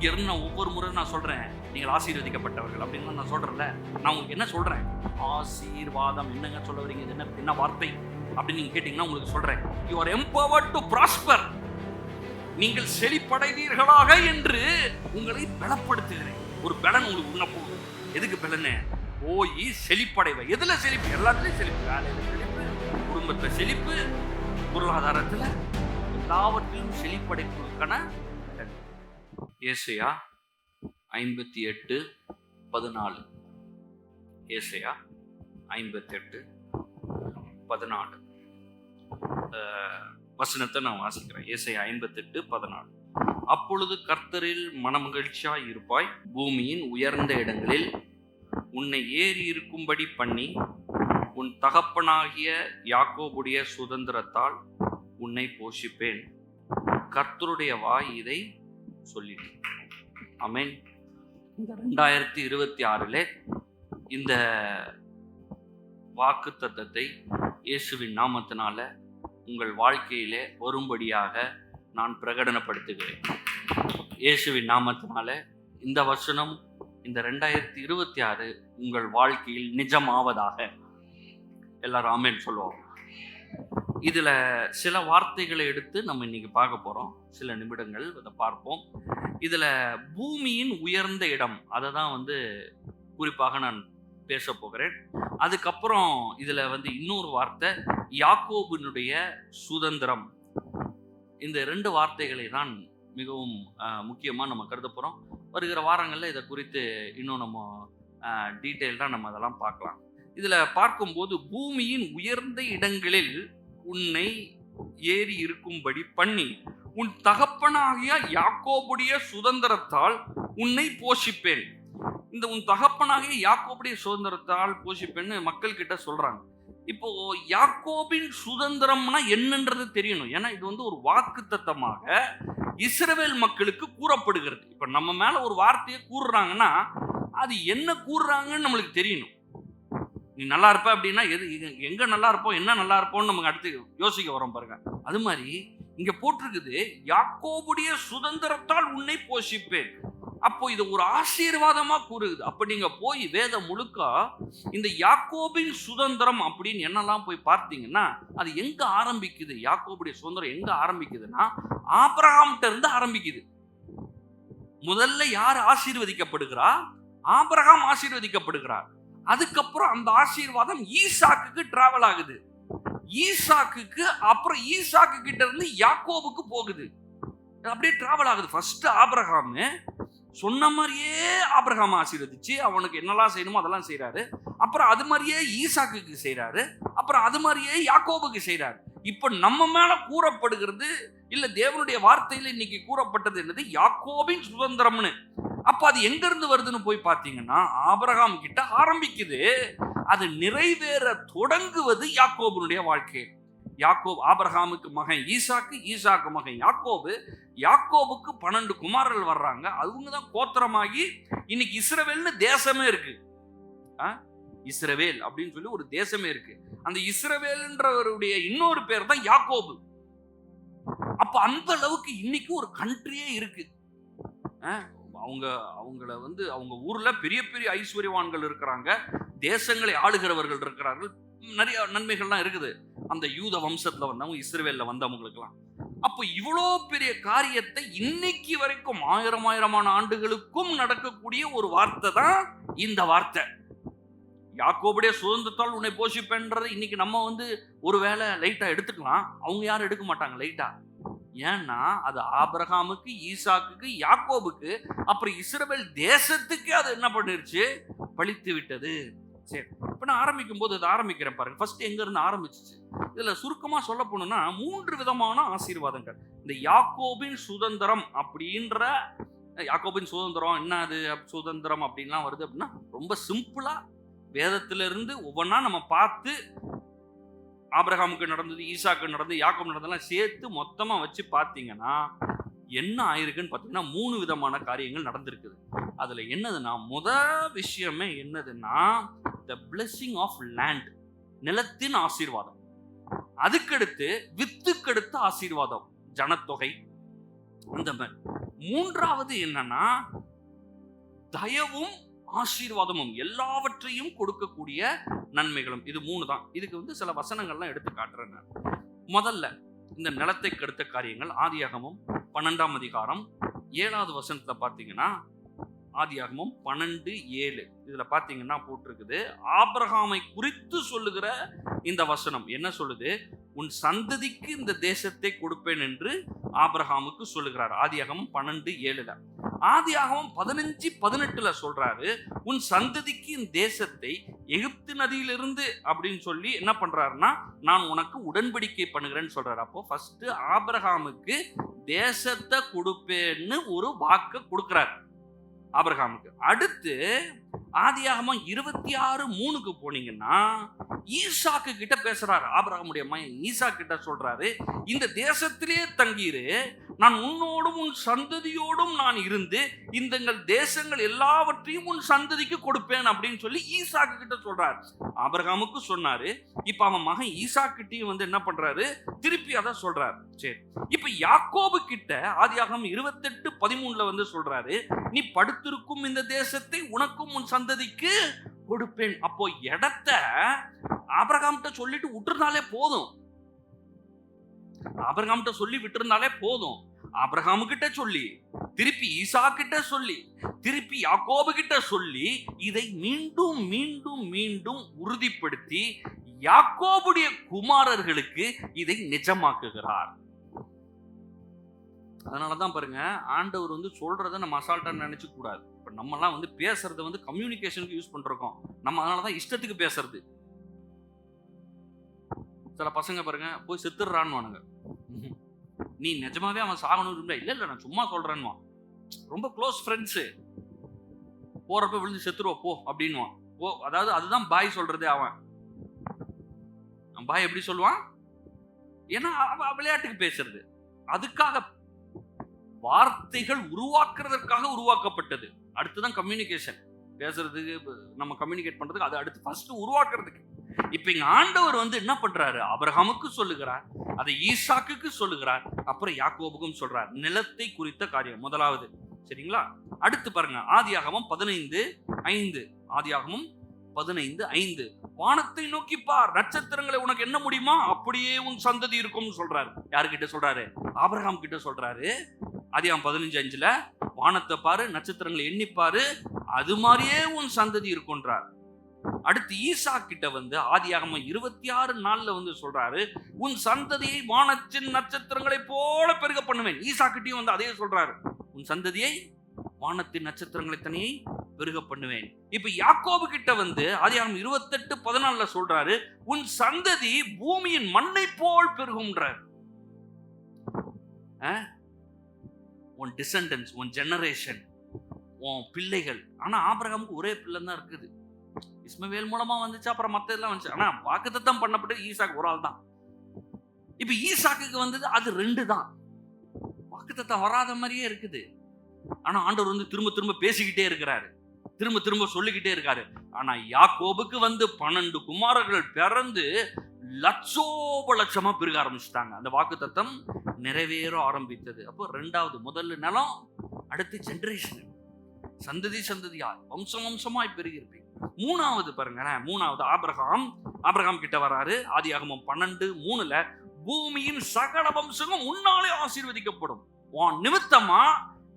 இங்க இருந்து நான் ஒவ்வொரு முறை நான் சொல்றேன், நீங்கள் ஆசீர்வதிக்கப்பட்டவர்கள் அப்படின்னு நான் சொல்றேன்ல, நான் உங்களுக்கு என்ன சொல்றேன்? ஆசீர்வாதம் என்னங்க சொல்ல வரீங்க? இது என்ன வார்த்தை அப்படின்னு நீங்க கேட்டீங்கன்னா உங்களுக்கு சொல்றேன், you are empowered to prosper. நீங்கள் செழிப்படைவீர்களாக என்று உங்களை பலப்படுத்துகிறேன். ஒரு பலன் உங்களுக்கு உள்ள போகும். எதுக்கு பலன்னு? போய் செழிப்படைவை. எதுல செழிப்பு? எல்லாத்துலயும் செழிப்பு. வேலையில செழிப்பு, குடும்பத்துல செழிப்பு, பொருளாதாரத்துல, எல்லாவற்றிலும் செழிப்படைப்புக்கான பலன். ஏசாயா 58:14. ஏசாயா 58:14 வசனத்தை நான் வாசிக்கிறேன். ஏசாயா 58:14. அப்பொழுது கர்த்தரில் மனமகிழ்ச்சியாய் இருப்பாய், பூமியின் உயர்ந்த இடங்களில் உன்னை ஏறி இருக்கும்படி பண்ணி, உன் தகப்பனாகிய யாக்கோபுடைய சுதந்திரத்தால் உன்னை போஷிப்பேன். கர்த்தருடைய வாய் இதை சொல்லிட்டு. ஆமென். இந்த 2026 இந்த வாக்கு தத்தத்தை இயேசுவின் நாமத்தினால உங்கள் வாழ்க்கையிலே வரும்படியாக நான் பிரகடனப்படுத்துகிறேன். இயேசுவின் நாமத்தினால இந்த வசனம் இந்த 2026 உங்கள் வாழ்க்கையில் நிஜமாவதாக. எல்லாரும் ஆமென் சொல்லுவோம். இதுல சில வார்த்தைகளை எடுத்து நம்ம இன்னைக்கு பார்க்க போறோம். சில நிமிடங்கள் அதை பார்ப்போம். இதுல பூமியின் உயர்ந்த இடம், அதை தான் குறிப்பாக நான் பேச போகிறேன். அதுக்கப்புறம் இதுல இன்னொரு வார்த்தை, யாக்கோபினுடைய சுதந்திரம். இந்த 2 வார்த்தைகளை தான் மிகவும் முக்கியமா நம்ம கருத போறோம். வருகிற வாரங்கள்ல இதை குறித்து இன்னும் நம்ம டீட்டெயில்டா நம்ம அதெல்லாம் பார்க்கலாம். இதுல பார்க்கும்போது, பூமியின் உயர்ந்த இடங்களில் உன்னை ஏறி இருக்கும்படி பண்ணி, உன் தகப்பனாகிய யாக்கோபுடைய சுதந்திரத்தால் உன்னை போஷிப்பேன். இந்த உன் தகப்பனாகிய யாக்கோபுடைய சுதந்திரத்தால் போஷிப்பேன்னு மக்கள் கிட்ட சொல்றாங்க. இப்போ யாக்கோபின் சுதந்திரம்னா என்னன்றது தெரியணும். ஏன்னா இது ஒரு வாக்குத்தத்தமாக இஸ்ரவேல் மக்களுக்கு கூறப்படுகிறது. இப்ப நம்ம மேல ஒரு வார்த்தையை கூறுறாங்கன்னா அது என்ன கூறுறாங்கன்னு நம்மளுக்கு தெரியணும். நீ நல்லா இருப்ப அப்படின்னா எங்க நல்லா இருப்போம், என்ன நல்லா இருப்போம்னு நமக்கு அடுத்து யோசிக்க வரோம் பாருங்க. அது மாதிரி இங்க போட்டிருக்குது, யாக்கோபுடைய சுதந்திரத்தால் உன்னை போஷிப்பேன். அப்போ இது ஒரு ஆசீர்வாதமா கூறுது. அப்ப நீங்க போய் வேதம் முழுக்க இந்த யாக்கோபின் சுதந்திரம் அப்படின்னு என்னெல்லாம் போய் பார்த்தீங்கன்னா, அது எங்க ஆரம்பிக்குது? யாக்கோபுடைய சுதந்திரம் எங்க ஆரம்பிக்குதுன்னா, ஆபிரகாம்கிட்ட இருந்து ஆரம்பிக்குது. முதல்ல யார் ஆசீர்வதிக்கப்படுகிறா? ஆபிரகாம் ஆசீர்வதிக்கப்படுகிறார். அதுக்கப்புறம் அந்த ஆசீர்வாதம் ஈசாக்குக்கு டிராவல் ஆகுது. ஈசாக்குக்கு அப்புறம் ஈசாக்கு கிட்ட இருந்து யாக்கோபுக்கு போகுது. அப்படியே டிராவல் ஆகுது. ஃபர்ஸ்ட் ஆபிரகாம் சொன்ன மாதிரியே ஆபிரகாம் ஆசீர்வதிச்சு அவனுக்கு என்னெல்லாம் செய்யணுமோ அதெல்லாம் செய்யறாரு. அப்புறம் அது மாதிரியே ஈசாக்குக்கு செய்யறாரு. அப்புறம் அது மாதிரியே யாக்கோபுக்கு செய்யறாரு. இப்ப நம்ம மேல கூறப்படுகிறது இல்ல, தேவனுடைய வார்த்தையில இன்னைக்கு கூறப்பட்டது என்னது? யாக்கோபின் சுதந்திரம்னு. அப்ப அது எங்க இருந்து வருதுன்னு போய் பார்த்தீங்கன்னா, ஆபிரகாம் கிட்ட ஆரம்பிக்குது. அது நிறைவேற தொடங்குவது யாக்கோபுடைய வாழ்க்கை. யாக்கோபு ஆபிரகாமுக்கு மகன் ஈசாக்கு, ஈசாக்கு மகன் யாக்கோபு, யாக்கோபுக்கு 12 குமாரர்கள் வர்றாங்க. அவங்க தான் கோத்திரமாகி இன்னைக்கு இஸ்ரவேல்னு தேசமே இருக்கு. இஸ்ரவேல் அப்படின்னு சொல்லி ஒரு தேசமே இருக்கு. அந்த இஸ்ரவேல்ன்றவருடைய இன்னொரு பேர் தான் யாக்கோபு. அப்ப அந்த அளவுக்கு இன்னைக்கு ஒரு கண்ட்ரியே இருக்கு. அவங்கள அவங்க ஊர்ல பெரிய பெரிய ஐஸ்வர்யவான்கள் இருக்கிறாங்க, தேசங்களை ஆளுகிறவர்கள் இருக்கிறார்கள், நிறைய நன்மைகள்லாம் இருக்குது அந்த யூத வம்சத்துல வந்தவங்க, இஸ்ரவேல்ல வந்தவங்களுக்குலாம். அப்போ இவ்வளோ பெரிய காரியத்தை இன்னைக்கு வரைக்கும் ஆயிரமான ஆண்டுகளுக்கும் நடக்கக்கூடிய ஒரு வார்த்தை தான் இந்த வார்த்தை. யாக்கோபுடைய சுதந்திரத்தால் உன்னை போஷிப்பேன்றது இன்னைக்கு நம்ம ஒருவேளை லைட்டா எடுத்துக்கலாம். அவங்க யாரும் எடுக்க மாட்டாங்க லைட்டா. ஏன்னா அது ஆபிரகாமுக்கு, ஈசாக்குக்கு, யாக்கோபுக்கு, அப்புறம் இஸ்ரவேல் தேசத்துக்கு அது என்ன பண்ணிருச்சு? பழித்து விட்டது. சரி, இப்ப நான் ஆரம்பிக்கும் போது அதை ஆரம்பிக்கிறேன் பாருங்க. ஃபர்ஸ்ட் எங்க இருந்து ஆரம்பிச்சிச்சு? இதுல சுருக்கமா சொல்ல போனோம்னா 3 விதமான ஆசீர்வாதங்கள். இந்த யாக்கோபின் சுதந்திரம் அப்படின்ற, யாக்கோபின் சுதந்திரம் என்ன, அது சுதந்திரம் அப்படின்லாம் வருது அப்படின்னா ரொம்ப சிம்பிளா வேதத்துல இருந்து ஒவ்வொன்றா நம்ம பார்த்து, ஆபிரகாமுக்கு நடந்தது, ஈசாக்கு நடந்தது, யாக்கோபு நடந்ததெல்லாம் சேர்த்து மொத்தமா வச்சு பார்த்தீங்கன்னா என்ன ஆயிருக்குன்னு பார்த்தீங்கன்னா 3 விதமான காரியங்கள் நடந்திருக்குது. அதுல என்னதுன்னா, விஷயமே என்னதுன்னா, the blessing of land, நிலத்தின் ஆசீர்வாதம். அதுக்கடுத்து வித்துக்கடுத்த ஆசீர்வாதம், ஜனத்தொகை. அந்த மாதிரி மூன்றாவது என்னன்னா தயவும் ஆசீர்வாதமும், எல்லாவற்றையும் கொடுக்கக்கூடிய நன்மைகளும். இது 3 தான். இதுக்கு சில வசனங்கள்லாம் எடுத்து காட்டுறேன் நான். முதல்ல இந்த நிலத்தை கெடுத்த காரியங்கள் ஆதியாகமம் 12ஆம் அதிகாரம் 7வது வசனத்துல பாத்தீங்கன்னா, ஆதியாகமம் 12:7 இதுல பாத்தீங்கன்னா போட்டிருக்குது, ஆபிரகாமை குறித்து சொல்லுகிற இந்த வசனம் என்ன சொல்லுது? உன் சந்ததிக்கு இந்த தேசத்தை கொடுப்பேன் என்று ஆபிரகாமுக்கு சொல்லுகிறார். ஆதியாகமம் 12:7. ஆதியாகமம் 15:18 சொல்றாரு, உன் சந்ததிக்கு இந்த தேசத்தை எகிப்து நதியிலிருந்து அப்படின்னு சொல்லி என்ன பண்றாருன்னா, நான் உனக்கு உடன்படிக்கை பண்ணுகிறேன்னு சொல்றாரு. அப்போ ஃபர்ஸ்ட் ஆபிரகாமுக்கு தேசத்தை கொடுப்பேன்னு ஒரு வாக்கு கொடுக்கிறார் ஆபிரகாமுக்கு. அடுத்து ஆதியாகமம் 26:3 போனீங்கன்னா ஈசாக்கு கிட்ட பேசுறாரு. ஆபிரகாமுடைய மகன் ஈசாக்கு கிட்ட சொல்றாரு, இந்த தேசத்திலே தங்கியிரு, நான் உன்னோடும் உன் சந்ததியோடும் நான் இருந்து இந்த தேசங்கள் எல்லாவற்றையும் உன் சந்ததிக்கு கொடுப்பேன் அப்படின்னு சொல்லி ஈசாக்கு கிட்ட சொல்றாரு. ஆபிரகாமுக்கு சொன்னாரு. இப்ப அவன் மகன் ஈசாக்கு கிட்டையும் என்ன பண்றாரு? திருப்பி அதை சொல்றாரு. சரி, இப்ப யாக்கோபு கிட்ட ஆதியாகமம் 28:13 சொல்றாரு, நீ படுத்திருக்கும் இந்த தேசத்தை உனக்கும் உன் சந்ததிக்கு கொடுப்பேன். அப்போ இடத்தை ஆபிரகாம்கிட்ட சொல்லிட்டு விட்டுருந்தாலே போதும். ஆபிரகாம்கிட்ட சொல்லி விட்டுருந்தாலே போதும். ஆபிரகாமு கிட்ட சொல்லி, திருப்பி ஈசா கிட்ட சொல்லி, திருப்பி யாக்கோபு கிட்ட சொல்லி, இதை மீண்டும் மீண்டும் மீண்டும் உறுதிப்படுத்தி யாக்கோபுடைய குமாரர்களுக்கு இதை நிஜமாக்குகிறார். அதனாலதான் பாருங்க, ஆண்டவர் சொல்றதை நம்ம அசால்ட்டா நினைச்சு கூடாது. இப்ப நம்ம எல்லாம் பேசுறத கம்யூனிகேஷனுக்கு யூஸ் பண்றோம். நம்ம அதனாலதான் இஷ்டத்துக்கு பேசுறது. சில பசங்க பாருங்க, போய் செத்துறான்னு, நீ நிஜமாவே அவன் சாகணும் இல்ல இல்ல நான் சும்மா சொல்றேன்னு, ரொம்ப க்ளோஸ் ஃப்ரெண்ட்ஸ், போறப்ப விழுந்து செத்துருவா போ அப்படின்னு. ஓ, அதாவது அதுதான் பாய் சொல்றது. அவன் பாய் எப்படி சொல்லுவான்? ஏன்னா விளையாட்டுக்கு பேசுறது. அதுக்காக வார்த்தைகள் உருவாக்குறதற்காக உருவாக்கப்பட்டது. அடுத்துதான் கம்யூனிகேஷன், பேசுறதுக்கு, நம்ம கம்யூனிகேட் பண்றதுக்கு. அது அடுத்து ஃபர்ஸ்ட் உருவாக்குறதுக்கு. இப்ப இங்க ஆண்டவர் என்ன பண்றாரு? ஆபிரகாமுக்கு சொல்லுகிறார், அதை ஈசாக்குக்கு சொல்லுகிறார், அப்புறம் யாக்கோபுக்கும் சொல்றார். நிலத்தை குறித்த காரியம் முதலாவது. சரிங்களா? அடுத்து பாருங்க, ஆதியாகமம் 15:5. ஆதியாகமம் 15:5, வானத்தை நோக்கி பார், நட்சத்திரங்களை உனக்கு என்ன முடியுமா அப்படியே உன் சந்ததி இருக்கும் சொல்றாரு. யாருக்கிட்ட சொல்றாரு? ஆபிரகாம் கிட்ட சொல்றாரு. ஆதியாகமம் 15:5, வானத்தை பாரு, நட்சத்திரங்களை எண்ணிப்பாரு, அது மாதிரியே உன் சந்ததி இருக்கும்ன்றார். அடுத்து ஈசா கிட்ட ஆதியாகமம் 26:4 சொல்றாரு, உன் சந்ததியை வானத்தின் நட்சத்திரங்களை போல பெருக பண்ணுவேன். ஈசா கிட்டையும் அதே சொல்றாரு, உன் சந்ததியை வானத்தின் நட்சத்திரங்களை தனியை பெருக பண்ணுவேன். இப்ப யாக்கோபு கிட்ட ஆதியாகமம் 28:14 சொல்றாரு, உன் சந்ததி பூமியின் மண்ணை போல் பெருகும்ன்றார். உன் டிசெண்டன்ஸ், உன் ஜெனரேஷன், உன் பிள்ளைகள். ஆனா ஆபிரகாமுக்கு ஒரே பிள்ளை தான் இருக்குது. இஸ்மவேல் மூலமா வந்துச்சு, அப்புறம் மத்த எல்லாம் வந்துச்சு. ஆனா வாக்குத்தத்தம் பண்ணப்பட்டது ஈசாக்கு ஒரு ஆள் தான். இப்ப ஈசாக்கு அது 2 தான். வாக்குத்தத்தம் வராத மாதிரியே இருக்குது. ஆனா ஆண்டவர் திரும்ப திரும்ப பேசிக்கிட்டே இருக்கிறாரு, திரும்ப திரும்ப சொல்லிக்கிட்டே இருக்காரு. ஆனா யாக்கோபுக்கு 12 குமாரர்கள் பிறந்து லட்சோப லட்சமா பெருக ஆரம்பிச்சுட்டாங்க. அந்த வாக்குத்தத்தம் நிறைவேற ஆரம்பித்தது. அப்போ 2வது, முதல்ல நிலம், அடுத்து ஜெனரேஷன், சந்ததி சந்ததியா வம்சம் வம்சமாய் பெருகி இருப்பீங்க. 3வது பாருங்க, 3வது ஆபிரகாம் கிட்ட வராரு. ஆதியாகமம் 12:3, பூமியின் சகல வம்சமும் முன்னாலே ஆசீர்வதிக்கப்படும். உன் நிமித்தமா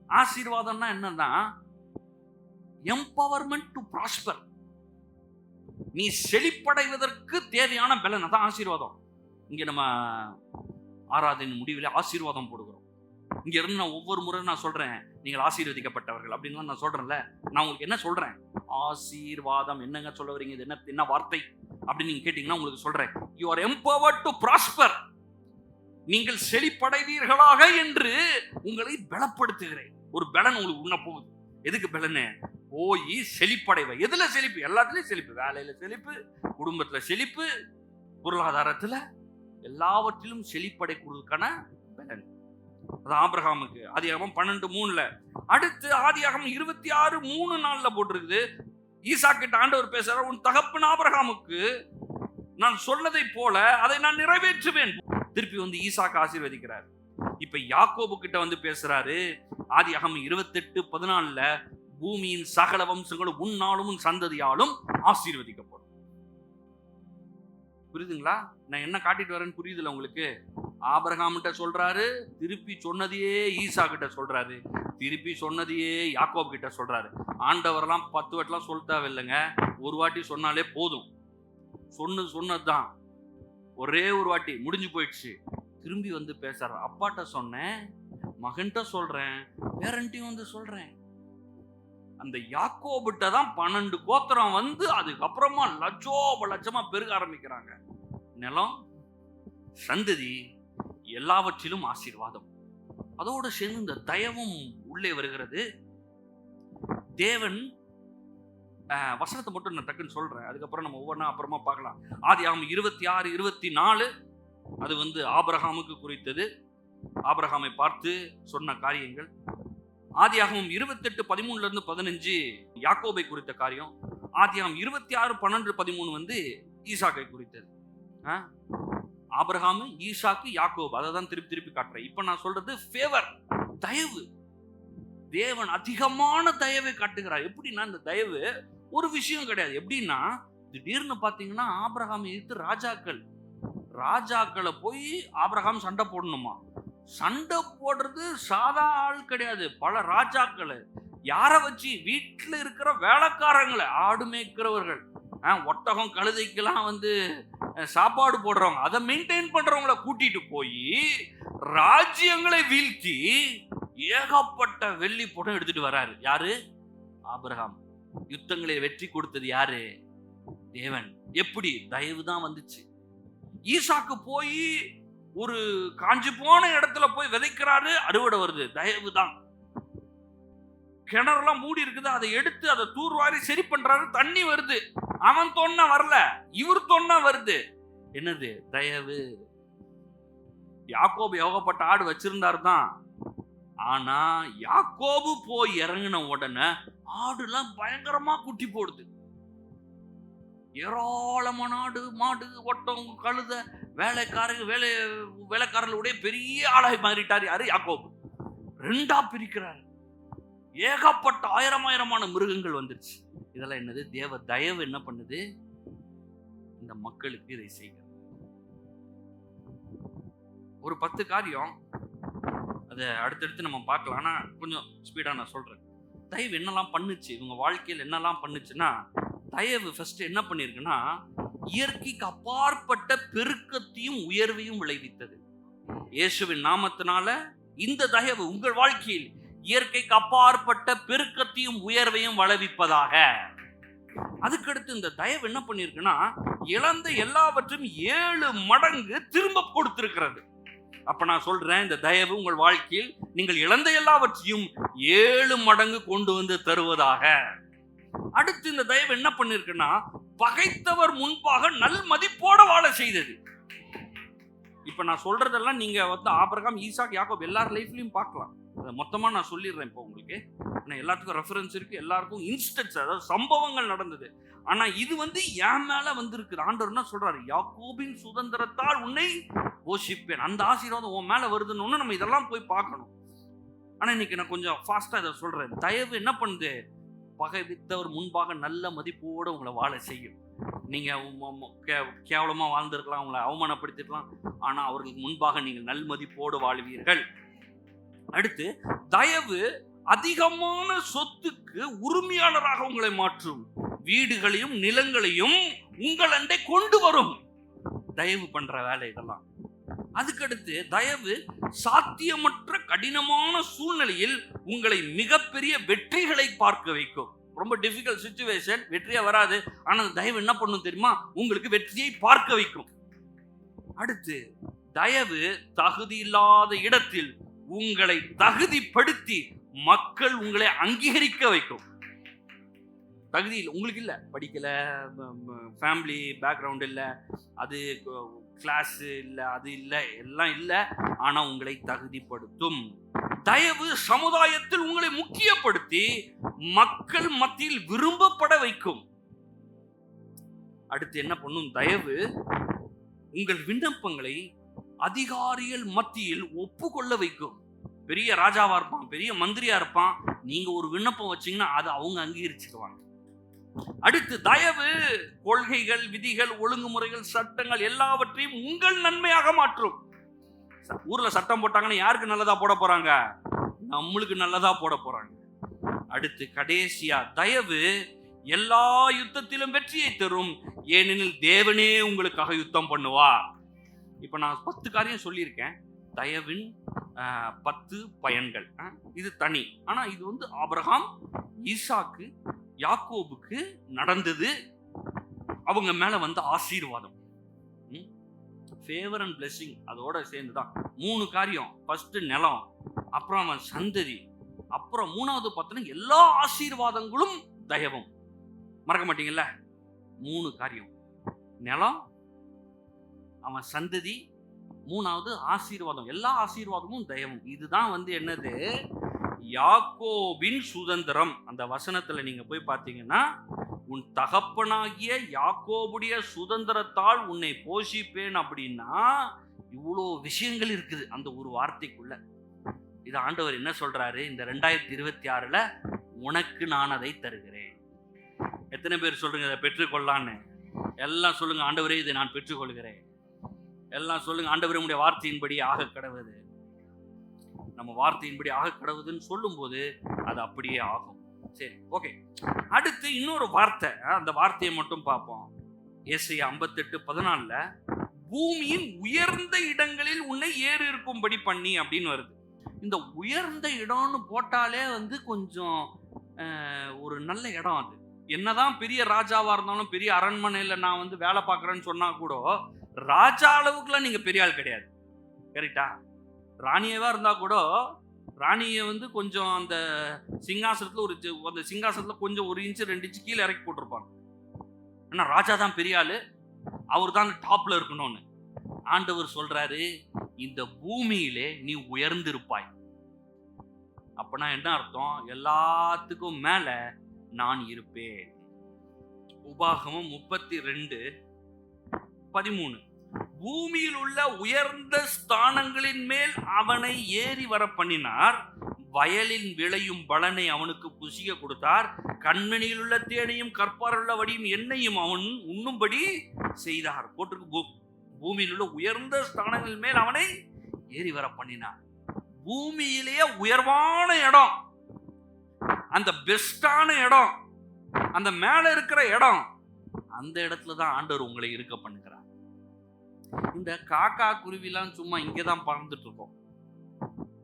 ஆசீர்வாதம்னா என்னன்னா, எம்பவர்மெண்ட் டு ப்ராஸ்பர். நீ செழிப்படைவதற்கு தேவையான பலன், அதான் ஆசீர்வாதம். இங்க நம்ம ஆராதனை முடிவில் ஆசீர்வாதம் போடுகிறோம். இங்க இருந்து நான் ஒவ்வொரு முறை நான் சொல்றேன், நீங்கள் ஆசீர்வதிக்கப்பட்டவர்கள் அப்படின்னு நான் சொல்றேன்ல. நான் உங்களுக்கு என்ன சொல்றேன்? ஆசீர்வாதம் என்னங்க சொல்ல வரீங்க? இது என்ன வார்த்தை அப்படின்னு நீங்க கேட்டீங்கன்னா உங்களுக்கு சொல்றேன், you are empowered to prosper. நீங்கள் செழிப்படைவீர்களாக என்று உங்களை பலப்படுத்துகிறேன். ஒரு பலன் உங்களுக்கு உண்ண போகுது. எதுக்கு பலனு? போய் செழிப்படைவை. எதுல செழிப்பு? எல்லாத்துலயும் செழிப்பு. வேலையில செழிப்பு, குடும்பத்துல செழிப்பு, பொருளாதாரத்துல, எல்லாவற்றிலும் செழிப்படை கொடுக்கான பலன். அது ஆபிரகாமுக்கு. ஆதியாகமம் 12:3. அடுத்து ஆதியாகமம் 26:3 போட்டிருக்குது, ஈசா கிட்ட ஆண்டவர் பேசுறார், உன் தகப்பன் ஆபிரகாமுக்கு நான் சொன்னதை போல அதை நான் நிறைவேற்றுவேன். திருப்பி ஈசாக்கு ஆசீர்வதிக்கிறார். இப்ப யாக்கோபு கிட்ட பேசுறாரு, ஆதியாகமம் 28:14 பூமியின் சகல வம்சங்களும் உன்னாலும் உன் சந்ததியாலும் ஆசீர்வதிக்கப்படும். புரியுதுங்களா? நான் என்ன காட்டிட்டு வரேன்னு புரியுதுல உங்களுக்கு? ஆபிரகாம் கிட்ட சொல்றாரு, திருப்பி சொன்னதையே ஈசா கிட்ட சொல்றாரு, திருப்பி சொன்னதையே யாக்கோப் கிட்ட சொல்றாரு. ஆண்டவரெல்லாம் 10 வாட்டிலாம் சொல்ல தேவையில்லைங்க, ஒரு வாட்டி சொன்னாலே போதும். சொன்னதுதான், ஒரே ஒரு வாட்டி முடிஞ்சு போயிடுச்சு. திரும்பி வந்து பேசுற, அப்பாட்ட சொன்னேன், மகன்கிட்ட சொல்றேன், பேரண்ட்டையும் வந்து சொல்றேன். அந்த யாக்கோபிட்ட தான் 12 கோத்திரம் வந்து அதுக்கப்புறமா லட்சமா பெருக ஆரம்பிக்கிறாங்க. நிலம், சந்ததி, எல்லாவற்றிலும் ஆசீர்வாதம். அதோடு சேர்ந்து இந்த தயவும் உள்ளே வருகிறது. தேவன் வசனத்தை மட்டும் நான் டக்குன்னு சொல்றேன், அதுக்கப்புறம் நம்ம ஒவ்வொன்றா அப்புறமா பார்க்கலாம். ஆதியாகமம் 26:24 அது வந்து ஆபிரகாமுக்கு குறித்தது, ஆபிரகாமை பார்த்து சொன்ன காரியங்கள். ஆதியாகமம் 28:13-15 யாக்கோபை குறித்த காரியம். ஆதியாகமம் 26:12-13 வந்து ஈசாக்கை குறித்தது. ஆபிரகாம், ஈசாக்கு, யாக்கோபு, அதை தான் திருப்பி காட்டுறேன். இப்ப நான் சொல்றது ஃபேவர், தயவு. தேவன் அதிகமான தயவை காட்டுகிறார். எப்படின்னா இந்த தயவு ஒரு விஷயம் கிடையாது. எப்படின்னா திடீர்னு பாத்தீங்கன்னா ஆபிரகாம் எதிர்த்து ராஜாக்களை போய் ஆபிரகாம் சண்டை போடணுமா? சண்டை போடுறது சாதா ஆள் கிடையாது, பல ராஜாக்களை. யாரை வச்சு? வீட்டில் இருக்கிற வேலைக்காரங்களை, ஆடு மேய்க்கிறவர்கள், ஒட்டகம் கழுதைக்கெல்லாம் வந்து சாப்பாடு போடுறவங்க, அதை மெயின்டைன் பண்றவங்களை கூட்டிட்டு போய் ராஜ்யங்களை வீழ்த்தி ஏகப்பட்ட வெள்ளி பணம் எடுத்துட்டு வராரு. யாரு? ஆபிரகாம். யுத்தங்களை வெற்றி கொடுத்தது யாரு? தேவன். எப்படி? தயவு தான் வந்துச்சு. ஈசாக்கு போய் ஒரு காஞ்சி போன இடத்துல போய் விதைக்கிறாரு, அறுவடை வருது, தயவு தான். கிணறுலாம் மூடி இருக்குது, அதை எடுத்து அதை தூர்வாரி சரி பண்றாரு, தண்ணி வருது. அவன் தொன்ன வரல, இவர் தொன்ன வருது. என்னது? தயவு. யாக்கோபு ஏகப்பட்ட ஆடு வச்சிருந்தாரு தான், ஆனா யாக்கோபு போய் இறங்கின உடனே ஆடுலாம் பயங்கரமா குட்டி போடுது. ஏராளமான ஆடு, மாடு, ஒட்டம், கழுத, வேலைக்காரர்களுடைய பெரிய ஆளாய் மாறிட்டார். யாரு? யாக்கோபு. 2ஆ பிரிக்கிறார். ஏகப்பட்ட ஆயிரமான மிருகங்கள் வந்துருச்சு. இதெல்லாம் என்னது? தேவ தயவு என்ன பண்ணுது? இந்த மக்களுக்கு இதை செய்கிறது. ஒரு 10 காரியம், அதை அடுத்தடுத்து நம்ம பார்க்கலாம். ஆனா கொஞ்சம் ஸ்பீடா நான் சொல்றேன். தயவு என்னெல்லாம் பண்ணுச்சு இவங்க வாழ்க்கையில், என்னெல்லாம் பண்ணுச்சுன்னா, தயவு ஃபர்ஸ்ட் என்ன பண்ணிருக்குன்னா, இயற்கைக்கு அப்பாற்பட்ட பெருக்கத்தையும் உயர்வையும் விளைவித்தது. இயேசுவின் நாமத்தினால இந்த தயவு உங்கள் வாழ்க்கையில் இயற்கைக்கு அப்பாற்பட்ட பெருக்கத்தையும் உயர்வையும் விளைவிப்பதாக. அதுக்கடுத்து இந்த தயவு என்ன பண்ணிருக்குன்னா, இழந்த எல்லாவற்றையும் 7 மடங்கு திரும்ப கொடுத்திருக்கிறது. அப்ப நான் சொல்றேன், இந்த தயவு உங்கள் வாழ்க்கையில் நீங்கள் இழந்த எல்லாவற்றையும் 7 மடங்கு கொண்டு வந்து தருவதாக. அடுத்து இந்த தயவு என்ன பண்ணிருக்குன்னா, பகைத்தவர் முன்பாக நல் மதிப்போட வாழ செய்தது. இப்ப நான் சொல்றதெல்லாம் நீங்க வந்து ஆபிரகாம், ஈசாக், யாக்கோப் எல்லார் லைஃப்லயும் பார்க்கலாம். மொத்தமா நான் சொல்லிடுறேன் இப்போ உங்களுக்கு. எல்லாத்துக்கும் ரெஃபரன்ஸ் இருக்கு, எல்லாருக்கும் இன்ஸ்டன்ஸ், அதாவது சம்பவங்கள் நடந்தது. ஆனா இது வந்து என் மேல வந்திருக்கு. ஆண்டவர் என்ன சொல்றாரு? யாக்கோபின் சுதந்திரத்தால் உன்னை போஷிப்பேன். அந்த ஆசீர்வாதம் உன் மேல வருதுன்னு நம்ம இதெல்லாம் போய் பார்க்கணும். ஆனா இன்னைக்கு நான் கொஞ்சம் ஃபாஸ்டா இதை சொல்றேன். தயவு என்ன பண்ணுது? பகைத்தவர் முன்பாக நல்ல மதிப்போடு உங்களை வாழ செய்யும். நீங்க கேவலமா வாழ்ந்திருக்கலாம், உங்களை அவமானப்படுத்திருக்கலாம், ஆனா அவர்களுக்கு முன்பாக நீங்கள் நல் மதிப்போடு வாழ்வீர்கள். அடுத்து தயவு அதிகமான சொத்துக்கு உரிமையாளராக உங்களை மாற்றும். வீடுகளையும் நிலங்களையும் உங்கள் அண்டை கொண்டு வரும். தயவு பண்ற வேலை இதெல்லாம். அதுக்கடுத்து தயவு சாத்தியமற்ற கடினமான சூழ்நிலையில் உங்களை மிகப்பெரிய வெற்றிகளை பார்க்க வைக்கும். ரொம்ப டிஃபிகல்ட் சிச்சுவேஷன், வெற்றியா வராது, ஆனா தயவு என்ன பண்ணும் தெரியுமா? உங்களுக்கு வெற்றியை பார்க்க வைக்கும். அடுத்து தயவு தகுதி இல்லாத இடத்தில் உங்களை தகுதிப்படுத்தி மக்கள் உங்களை அங்கீகரிக்க வைக்கும். தகுதி இல்லை, உங்களுக்கு இல்லை, படிக்கல, ஃபேமிலி பேக்ரவுண்ட் இல்லை, அது கிளாஸ் இல்லை, அது இல்லை, எல்லாம் இல்லை, ஆனா உங்களை தகுதிப்படுத்தும். தயவு சமுதாயத்தில் உங்களை முக்கியப்படுத்தி மக்கள் மத்தியில் விரும்பப்பட வைக்கும். அடுத்து என்ன பண்ணும்? தயவு உங்கள் விண்ணப்பங்களை அதிகாரிகள் மத்தியில் ஒப்புக்கொள்ள வைக்கும். பெரிய ராஜாவா இருப்பான், பெரிய மந்திரியா இருப்பான். நீங்க ஒரு விண்ணப்பம் வச்சீங்கன்னா அதை அவங்க அங்கீகரிச்சுக்குவாங்க. அடுத்து தயவு கொள்கைகள், விதிகள், ஒழுங்குமுறைகள், சட்டங்கள் எல்லாவற்றையும் உங்கள் நன்மையாக மாற்றும். ஊர்ல சட்டம் போட்டாங்கன்னா யாருக்கு நல்லதா போட போறாங்க? நம்மளுக்கு நல்லதா போட போறாங்க. அடுத்து கடைசியா தயவு எல்லா யுத்தத்திலும் வெற்றியை தரும், ஏனெனில் தேவனே உங்களுக்காக யுத்தம் பண்ணுவார். இப்ப நான் 10 காரியம் சொல்லியிருக்கேன். தயவின் 10 பயன்கள் இது தனி. ஆனா இது வந்து ஆபிரகாம், ஈசாக்கு, யாக்கோபுக்கு நடந்தது. அவங்க மேல வந்து ஆசீர்வாதம், ஃபேவர் அண்ட் பிளெஸிங் அதோட சேர்ந்துதான் 3 காரியம். ஃபர்ஸ்ட் நிலம், அப்புறம் அவன் சந்ததி, அப்புறம் 3வது பார்த்தீங்கன்னா எல்லா ஆசீர்வாதங்களும் தயவும். மறக்க மாட்டீங்கல்ல? 3 காரியம்: நிலம், அவன் சந்ததி, 3வது ஆசீர்வாதம். எல்லா ஆசீர்வாதமும் தயவும். இதுதான் வந்து என்னது? யாக்கோபின் சுதந்திரம். அந்த வசனத்துல நீங்க போய் பார்த்தீங்கன்னா, உன் தகப்பனாகிய யாக்கோபுடைய சுதந்திரத்தால் உன்னை போஷிப்பேன் அப்படின்னா இவ்வளோ விஷயங்கள் இருக்குது அந்த ஒரு வார்த்தைக்குள்ள. இது ஆண்டவர் என்ன சொல்றாரு? இந்த 2026ல உனக்கு நான் அதை தருகிறேன். எத்தனை பேர் சொல்லுங்க அதை பெற்றுக்கொள்ளான்னு? எல்லாம் சொல்லுங்க, ஆண்டவரே இதை நான் பெற்றுக்கொள்கிறேன். எல்லாம் சொல்லுங்க, ஆண்டவரே உடைய வார்த்தையின்படி ஆக கடவுது. நம்ம வார்த்தையின்படி ஆக கடவுதுன்னு சொல்லும் போது அது அப்படியே ஆகும். சரி, ஓகே. அடுத்து இன்னொரு வார்த்தை, அந்த வார்த்தையை மட்டும் பார்ப்போம். ஏசாயா 58:14 பூமியின் உயர்ந்த இடங்களில் உன்னை ஏறி இருக்கும்படி பண்ணி அப்படின்னு வருது. இந்த உயர்ந்த இடம்னு போட்டாலே வந்து கொஞ்சம் ஒரு நல்ல இடம். அது என்னதான் பெரிய ராஜாவா இருந்தாலும், பெரிய அரண்மனையில நான் வந்து வேலை பார்க்குறேன்னு சொன்னா கூட ராஜா அளவுக்குலாம் நீங்க பெரிய ஆள் கிடையாது. கரெக்டா? ராணியவா இருந்தா கூட ராணியை வந்து கொஞ்சம் அந்த சிங்காசனத்துல அந்த சிங்காசனத்துல கொஞ்சம் 1 இன்ச்சு 2 இன்ச்சு கீழே இறக்கி போட்டிருப்பாங்க. ஆனா ராஜா தான் பெரிய ஆளு, அவர் தான் டாப்ல இருக்கணும்னு. ஆண்டவர் சொல்றாரு, இந்த பூமியிலே நீ உயர்ந்திருப்பாய். அப்பனா என்ன அர்த்தம்? எல்லாத்துக்கும் மேல நான் இருப்பேன். உபாகமம் 32:13 பூமியில் உள்ள உயர்ந்த ஸ்தானங்களின் மேல் அவனை ஏறி வர பண்ணினார், வயலின் விளையும் பலனை அவனுக்கு புசிக்க கொடுத்தார், கண்மணியில் உள்ள தேனையும் கற்பார் உள்ள வடியும் எண்ணெயும் அவன் உண்ணும்படி செய்தார். போட்டிருக்கு, பூமியில் உள்ள உயர்ந்த ஸ்தானங்கள் மேல் அவனை ஏறி வர பண்ணினார். பூமியிலேயே உயர்வான இடம், அந்த பெஸ்டான இடம், அந்த மேல இருக்கிற இடம், அந்த இடத்துல தான் ஆண்டவர் உங்களை இருக்க பண்ணுகிறார். இந்த காக்கா குருவிலாம் சும்மா இங்கதான் பறந்துட்டு இருக்கோம்,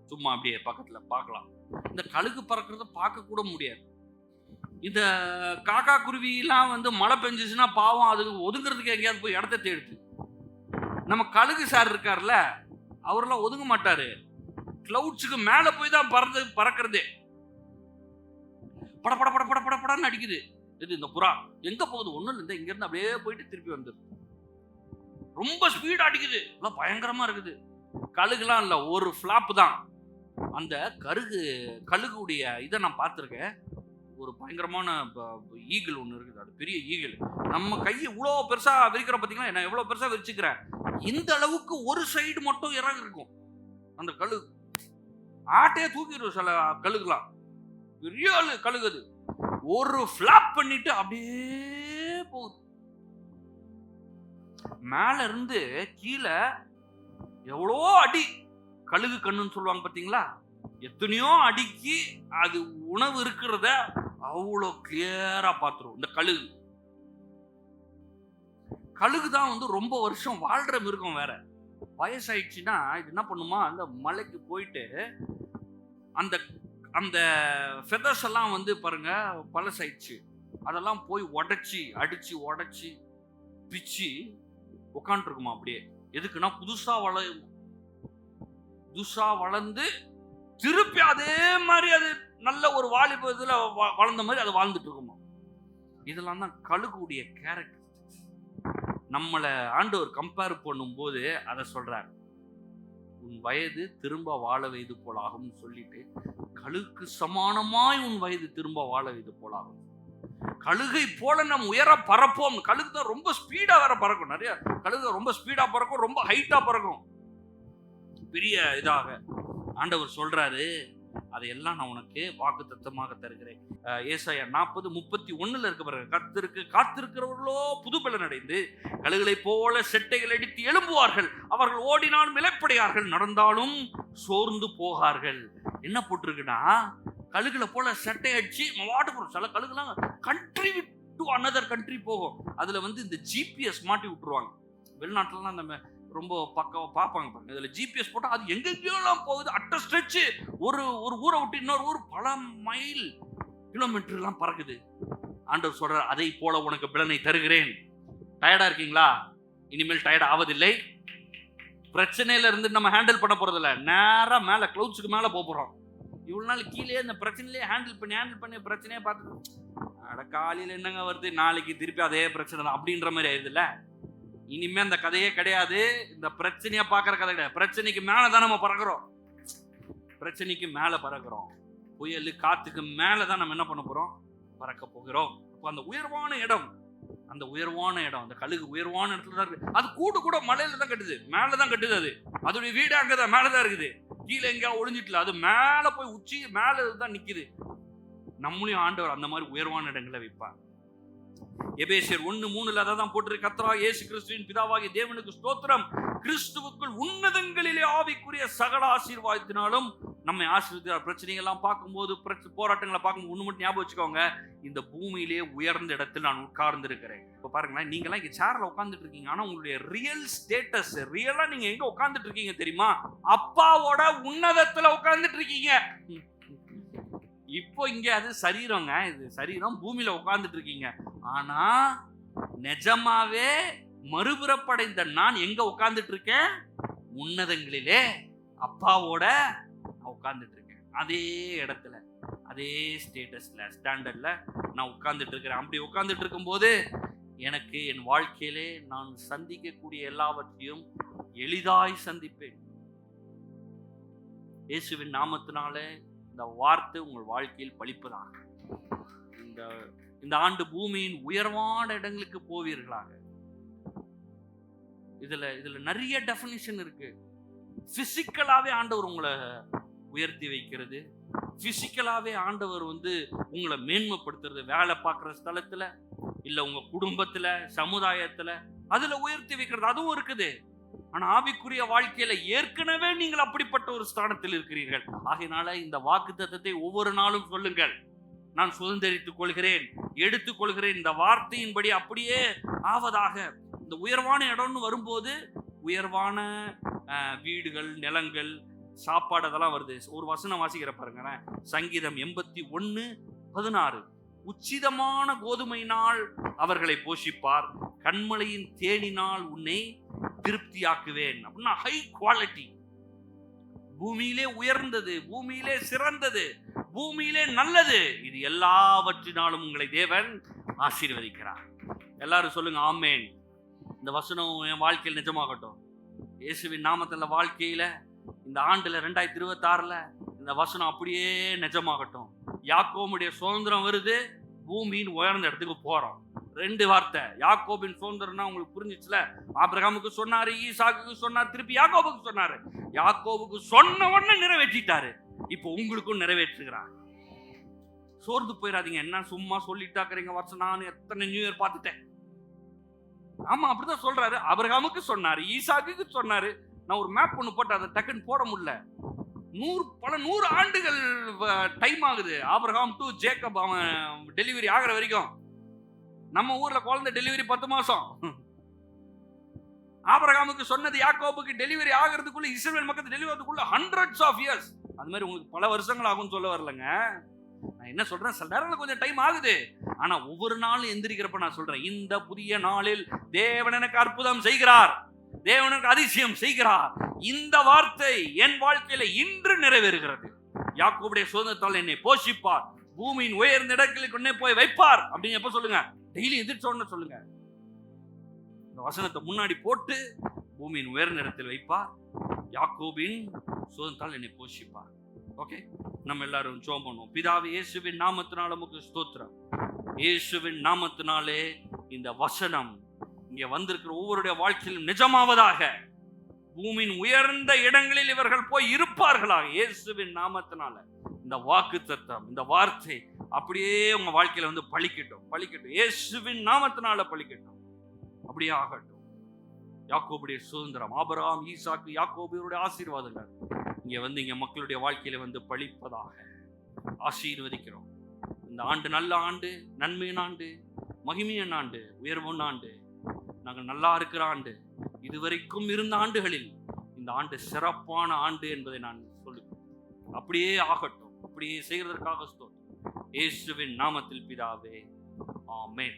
சும்மா அப்படியே பக்கத்துல பார்க்கலாம். இந்த கழுகு பறக்கிறத பார்க்க கூட முடியாது. இந்த காக்கா குருவிலாம் வந்து மழை பெஞ்சிச்சுன்னா பாவம், அது ஒதுங்கிறதுக்கு எங்கேயாவது போய் இடத்த தேடுது. நம்ம கழுகு சார் இருக்கார்ல, அவரெல்லாம் ஒதுங்க மாட்டாரு, கிளவுட்ஸுக்கு மேல போய் தான் பறக்கிறதே. பட பட பட பட பட படன்னு அடிக்குது. இது இந்த புறா எங்க போகுது? ஒண்ணும் இல்லை, இங்க இருந்து அப்படியே போயிட்டு திருப்பி வந்துடுது. ரொம்ப ஸ்பீடா அடிக்குது, பயங்கரமா இருக்குது. கழுகுலாம் இல்ல, ஒரு ஃபிளாப் தான். அந்த கழுகுடைய இதை நான் பார்த்துருக்கேன். ஒரு பயங்கரமான ஈகிள் ஒன்று இருக்குது, அது பெரிய ஈகிள். நம்ம கையை இவ்வளோ பெருசா விரிக்கிற பார்த்தீங்கன்னா, நான் எவ்வளோ பெருசா விரிச்சுக்கிறேன், இந்த அளவுக்கு ஒரு சைடு மட்டும் இறங்க இருக்கும். அந்த கழுகு ஆட்டையே தூக்கிடும். சில கழுகுலாம் பெரிய கழுகுது, ஒரு ஃபிளாப் பண்ணிட்டு அப்படியே போகுது. மேல இருந்து கீழே எவ்வளோ அடி, கழுகு கண்ணுன்னு சொல்லுவாங்க பாத்தீங்களா, எத்தனையோ அடிக்கு அது உணவு இருக்கிறத அவ்வளோ கிளியரா பார்த்துரும். இந்த கழுகு தான் வந்து ரொம்ப வருஷம் வாழ்ற மிருகம். வேற வயசாயிடுச்சுன்னா இது என்ன பண்ணுமா, அந்த மலைக்கு போயிட்டு அந்த அந்த ஃபெதர்ஸ் எல்லாம் வந்து பாருங்க பழசாயிடுச்சு, அதெல்லாம் போய் அடிச்சு பிச்சு உட்காந்துருக்குமா அப்படியே. எதுக்குன்னா புதுசா வளர்ந்து திருப்பி அதே மாதிரி அது நல்ல ஒரு வாலிப இதுல வளர்ந்த மாதிரி அது வாழ்ந்துட்டு இருக்குமா. இதெல்லாம் தான் கழுகுடைய கேரக்டர். நம்மளை ஆண்டவர் கம்பேர் பண்ணும் போது அதை சொல்றார், உன் வயது திரும்ப வாழ வைது போலாகும் சொல்லிட்டு, கழுகுக்கு சமானமாய் உன் வயது திரும்ப வாழ வைது போலாகும். கழுகை போல நம் உயர பறப்போம். கழுகு தான் ரொம்ப ஸ்பீடா வேற பறக்கும். நிறைய கழுகு ரொம்ப ஸ்பீடா பறக்கும், ரொம்ப ஹைட்டா பறக்கும், பெரிய இதாக. ஆண்டவர் சொல்றாரு, அதையெல்லாம் நான் உனக்கு வாக்குத்தத்தமாக தருகிறேன். ஏசாயா 40:31 இருக்கு பாருங்க. காத்திருக்கிறவர்களோ புதுபலன் அடைந்து கழுகுகளை போல செட்டைகள் அடித்து எழும்புவார்கள், அவர்கள் ஓடினால் இளைப்படையார்கள், நடந்தாலும் சோர்ந்து போகார்கள். என்ன போட்டிருக்குன்னா, கழுகுல போல செட்டை அடிச்சு மாட்டு போறோம். சில கழுகுலாம் கண்ட்ரி டு அனதர் கண்ட்ரி போகும். அதுல இந்த ஜிபிஎஸ் மாட்டி விட்டுருவாங்க. வெளிநாட்டுலாம் நம்ம ரொம்ப பக்கம் பார்ப்பாங்க பாருங்க. இதுல ஜிபிஎஸ் போட்டா அது எங்கெங்கெல்லாம் போகுது. அட்ட ஸ்ட்ரெச் ஒரு ஊரை விட்டு இன்னொரு ஊர் பல மைல் கிலோமீட்டர் எல்லாம் பறக்குது. ஆண்டவர் சொல்ற, அதை போல உனக்கு பலனை தருகிறேன். டயர்டா இருக்கீங்களா? இனிமேல் டயர்ட் ஆவதில்லை. பிரச்சனையில இருந்து நம்ம ஹேண்டில் பண்ண போறதில்ல, நேரா மேல கிளவுட்ஸுக்கு மேல போறோம். இவ்வளவு நாள் கீழே இந்த பிரச்சனையிலே ஹேண்டில் பண்ணி பிரச்சனையே பார்த்து அட காலையில என்னங்க வருது, நாளைக்கு திருப்பி அதே பிரச்சனை தான் அப்படின்ற மாதிரி ஆயிடுதுல்ல. இனிமே அந்த கதையே கிடையாது. இந்த பிரச்சனையா பாக்குற கதை கிடையாது. பிரச்சனைக்கு மேலதான் நம்ம பறக்கிறோம். பிரச்சனைக்கு மேல பறக்கிறோம். புயல் காத்துக்கு மேலதான் நம்ம என்ன பண்ண போறோம்? பறக்க போகிறோம். அப்ப அந்த உயர்வான இடம், அந்த கழுகு உயர்வான இடத்துல தான் இருக்கு. அது கூட மலையில தான் கட்டுது, மேலதான் கட்டுது. அதோடைய வீடு அங்கதான் மேலதான் இருக்குது. கீழே எங்கேயா ஒளிஞ்சிட்டுல, அது மேல போய் உச்சி மேல தான் நிக்குது. நம்மளையும் ஆண்டவர் அந்த மாதிரி உயர்வான இடங்களை வைப்பார். எபேசியர் 1:3 அதான் போட்டிருக்கு. கர்த்தராகிய இயேசு கிறிஸ்துவின் பிதாவாகிய தேவனுக்கு ஸ்தோத்திரம், கிறிஸ்துவுக்குள் உன்னதங்களிலே ஆவிக்குரிய சகல ஆசீர்வாதத்தினாலும் நம்மை ஆசீர்வதிக்கிறார். பிரச்சனைகள் எல்லாம் பார்க்கும்போது, போராட்டங்களை பார்க்கும்போது ஒண்ணு மட்டும் ஞாபகம் வச்சுக்கோங்க, இந்த பூமியிலே உயர்ந்த இடத்தில் நான் உட்கார்ந்து இருக்கிறேன். இப்ப பாருங்களேன், நீங்க எல்லாம் இங்க சேர்ல உட்கார்ந்துட்டு இருக்கீங்க. ஆனா உங்களுடைய ரியல் ஸ்டேட்டஸ், ரியலா நீங்க எங்க உட்கார்ந்துட்டு இருக்கீங்க தெரியுமா? அப்பாவோட உன்னதத்துல உட்கார்ந்துட்டு இருக்கீங்க. இப்போ இங்க அது சரீரங்க, இது சரீரம், பூமியில உட்கார்ந்துட்டு இருக்கீங்க. ஆனா நிஜமாவே மறுபிறப்படைந்த நான் எங்க உட்கார்ந்துட்டு இருக்கேன்? உன்னதங்களிலே அப்பாவோட உட்கார்ந்துட்டு இருக்கேன். அதே இடத்துல, அதே ஸ்டாண்டர்ட்ல நான் உட்கார்ந்துட்டு இருக்கிறேன். அப்படி உட்கார்ந்துட்டு இருக்கும்போது எனக்கு என் வாழ்க்கையிலே நான் சந்திக்கக்கூடிய எல்லாவற்றையும் எளிதாய் சந்திப்பேன். இயேசுவின் நாமத்தினாலே இந்த வார்த்தை உங்கள் வாழ்க்கையில் பலிப்பதாக. இந்த ஆண்டு பூமியின் உயர்வான இடங்களுக்கு போவீர்களாக. இதுல நிறைய டெஃபினிஷன் இருக்கு. பிசிக்கலாவே ஆண்டவர் உங்களை உயர்த்தி வைக்கிறது, பிசிக்கலாவே ஆண்டவர் உங்களை மேன்மைப்படுத்துறது. வேலை பார்க்குற ஸ்தலத்துல, இல்ல உங்க குடும்பத்துல, சமுதாயத்துல, அதுல உயர்த்தி வைக்கிறது, அதுவும் இருக்குது. ஆனா ஆவிக்குரிய வாழ்க்கையில ஏற்கனவே நீங்கள் அப்படிப்பட்ட ஒரு ஸ்தானத்தில் இருக்கிறீர்கள். ஆகையினால இந்த வாக்குத்தத்தத்தை ஒவ்வொரு நாளும் சொல்லுங்கள். நான் சுதந்திரித்துக் கொள்கிறேன், எடுத்துக் கொள்கிறேன். இந்த வார்த்தையின்படி அப்படியே ஆவதாக. இந்த உயர்வான இடம்னு வரும்போது உயர்வான வீடுகள், நிலங்கள், சாப்பாடு அதெல்லாம் வருது. ஒரு வசனம் வாசிக்கிற பாருங்க, சங்கீதம் 81:16. உச்சிதமான கோதுமையினால் அவர்களை போஷிப்பார், கண்மலையின் தேனினால் உன்னை திருப்தியாக்குவேன். அப்படின்னா ஹை குவாலிட்டி, பூமியிலே உயர்ந்தது, பூமியிலே சிறந்தது, பூமியிலே நல்லது. இது எல்லாவற்றினாலும் உங்களை தேவன் ஆசீர்வதிக்கிறார். எல்லாரும் சொல்லுங்க ஆமென். இந்த வசனம் என் வாழ்க்கையில் நிஜமாகட்டும். இயேசுவின் நாமத்துல வாழ்க்கையில இந்த ஆண்டுல 2026ல இந்த வசனம் அப்படியே நிஜமாகட்டும். யாக்கோபுடைய சுதந்திரம் வருது, பூமியின் உயர்ந்த இடத்துக்கு போறோம். 2 வார்த்தை. யாக்கோபின் சுதந்திரம்னா உங்களுக்கு புரிஞ்சிச்சுல? ஆபிரகாமுக்கு சொன்னாரு, ஈசாக்குக்கு சொன்னார், திருப்பி யாக்கோபுக்கு சொன்னாரு. யாக்கோபுக்கு சொன்ன உடனே நிறைவேற்றிட்டாரு, இப்போ உங்களுக்கும் நிறைவேற்றுகிறார். சோர்ந்து போயிடாதீங்க. என்ன சும்மா சொல்லிட்டாக்குறீங்க வருஷம், நான் எத்தனை நியூ இயர் பார்த்துட்டேன். ஆமா, அப்படிதான் சொல்றாரு. ஆபிரகாமுக்கு சொன்னாரு, ஈசாக்குக்கு சொன்னாரு. நான் ஒரு மேப் ஒன்று போட்டு அதை டக்குன்னு போட முடியல. பல 100 ஆண்டுகள் டைம் ஆகுது. ஆபிரகாம் டு ஜேக்கப் அவன் டெலிவரி ஆகிற வரைக்கும். நம்ம ஊர்ல குழந்தை டெலிவரி 10 மாசம். ஆபிரகாமுக்கு சொன்னது யாக்கோபுக்கு டெலிவரி ஆகிறதுக்குள்ள, இஸ்ரவேல் மக்கள் டெலிவரி ஆகிறதுக்குள்ள hundreds of years. அது மாதிரி உங்களுக்கு பல வருஷங்கள் ஆகும்னு சொல்ல வரலங்க. நான் என்ன சொல்றேன், சில நேரங்களில் கொஞ்சம் டைம் ஆகுது. ஆனா ஒவ்வொரு நாளும் எந்திரிக்கிறப்ப நான் சொல்றேன், இந்த புதிய நாளில் தேவன் எனக்கு அற்புதம் செய்கிறார், தேவனுக்கு அதிசயம் செய்கிறார். இந்த வார்த்தை என் வாழ்க்கையில இன்று நிறைவேறுகிறது. யாக்கோபுடைய சுதந்திரத்தால் என்னை போஷிப்பார், பூமியின் உயர்ந்த இடங்களுக்கு கொண்டே போய் வைப்பார் அப்படின்னு எப்ப சொல்லுங்க? டெய்லி எதிர்ச்சோன்னு சொல்லுங்க. இந்த வசனத்தை முன்னாடி போட்டு, பூமியின் உயர்ந்த இடத்தில் வைப்பார், யாக்கோபின் சுதந்திரத்தால் என்னை போஷிப்பார். ஓகே, நம்ம எல்லாரும் ஜெபம் பண்ணுவோம். பிதாவே, இயேசுவின் நாமத்தினால உமக்கு ஸ்தோத்திரம். இயேசுவின் நாமத்தினாலே இந்த வசனம் இங்கே வந்திருக்கிற ஒவ்வொருடைய வாழ்க்கையிலும் நிஜமாவதாக. பூமியின் உயர்ந்த இடங்களில் இவர்கள் போய் இருப்பார்களாக. இயேசுவின் நாமத்தினால இந்த வாக்குத்தத்தம், இந்த வார்த்தை அப்படியே உங்க வாழ்க்கையில வந்து பலிக்கட்டும். இயேசுவின் நாமத்தினால பலிக்கட்டும். அப்படியே ஆகட்டும். யாக்கோபுடைய சுதந்திரம், ஆபிரகாம், ஈசாக்கு, யாக்கோபு இவருடைய ஆசீர்வாதங்கள் இங்க வந்து இங்க மக்களுடைய வாழ்க்கையில வந்து பலிப்பதாக ஆசீர்வதிக்கிறோம். இந்த ஆண்டு நல்ல ஆண்டு, நன்மையின் ஆண்டு, மகிமையின் ஆண்டு, உயர்வுன் ஆண்டு, நாங்கள் நல்லா இருக்கிற ஆண்டு. இதுவரைக்கும் இருந்த ஆண்டுகளில் இந்த ஆண்டு சிறப்பான ஆண்டு என்பதை நான் சொல்லுகிறேன். அப்படியே ஆகட்டும். அப்படியே செய்கிறதற்காக ஸ்தோத்திரம். இயேசுவின் நாமத்தில் பிதாவே, ஆமென்.